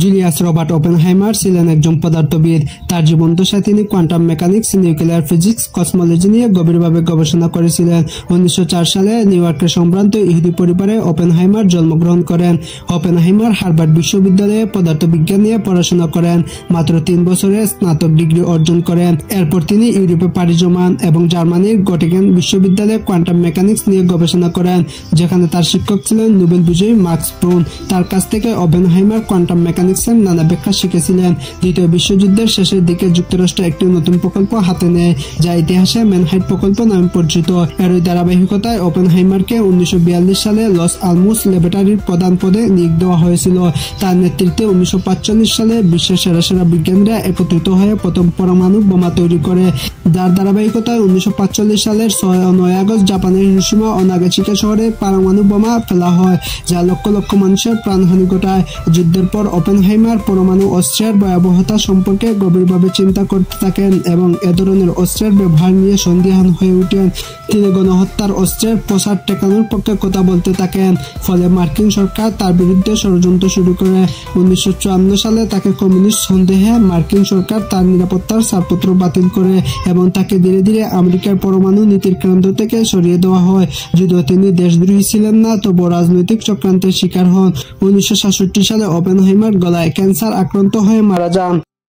Julius Robert Oppenheimer ছিলেন একজন পদার্থবিদ। তার জীবদ্দশায় তিনি quantum mechanics, nuclear physics, cosmology নিয়ে গভীরভাবে গবেষণা করেছিলেন। 1904 সালে নিউ ইয়র্কের সম্ভ্রান্ত ইহুদি পরিবারে ওপেনহাইমার জন্মগ্রহণ করেন। ওপেনহাইমার হার্ভার্ড বিশ্ববিদ্যালয়ে পদার্থবিজ্ঞান নিয়ে পড়াশোনা করেন। মাত্র 3 বছরে স্নাতক ডিগ্রি অর্জন করেন। এরপর তিনি ইউরোপে পাড়ি জমান এবং জার্মানির গটিগেন বিশ্ববিদ্যালয়ে কোয়ান্টাম মেকানিক্স নিয়ে গবেষণা করেন, যেখানে তার শিক্ষক ছিলেন নোবেল বিজয়ী মার্কস ব্রুন। তার কাছ থেকে ওপেনহাইমার কোয়ান্টাম মেকানিক্সের নানা ব্যাখ্যা শিখেছিলেন। দ্বিতীয় বিশ্বযুদ্ধের শেষের দিকে যুক্তরাষ্ট্র একটি নতুন প্রকল্প হাতে নেয়, যা ইতিহাসে ম্যানহাটন প্রকল্প নামে পরিচিত। এরই ধারাবাহিকতায় ওপেনহাইমারকে 1942 সালে লস আলমোস ল্যাবরেটরির প্রধান পদে নিয়োগ দেওয়া হয়েছিল। তার নেতৃত্বে 1945 সালে বিশ্বের সেরা সেরা বিজ্ঞানীরা একত্রিত হয়ে প্রথম পরমাণু বোমা তৈরি করে, যার ধারাবাহিকতায় 1945 সালের 6 ও 9 আগস্ট জাপানের হিরোশিমা ও নাগাসাকি শহরে পরমাণু বোমা ফেলা হয়, যা লক্ষ লক্ষ মানুষের প্রাণহানি ঘটায়। যুদ্ধের পর ওপেনহাইমার পরমাণু অস্ত্রের ভয়াবহতা সম্পর্কে গভীরভাবে চিন্তা করতে থাকেন এবং এ ধরনের অস্ত্রের ব্যবহার নিয়ে সন্দিহান হয়ে ওঠেন। তিনি গণহত্যার অস্ত্রের প্রসার ঠেকানোর পক্ষে কথা বলতে থাকেন, ফলে মার্কিন সরকার তার বিরুদ্ধে ষড়যন্ত্র শুরু করে। 1954 সালে তাকে কমিউনিস্ট সন্দেহে মার্কিন সরকার তার নিরাপত্তার ছাড়পত্র বাতিল করে এবং তাকে ধীরে ধীরে আমেরিকার পরমাণু নীতির কেন্দ্র থেকে সরিয়ে দেওয়া হয়। যদিও তিনি দেশদ্রোহী ছিলেন না, তবুও রাজনৈতিক চক্রান্তের শিকার হন। 1967 সালে ওপেনহাইমার গলায় ক্যান্সার আক্রান্ত হয়ে মারা যান।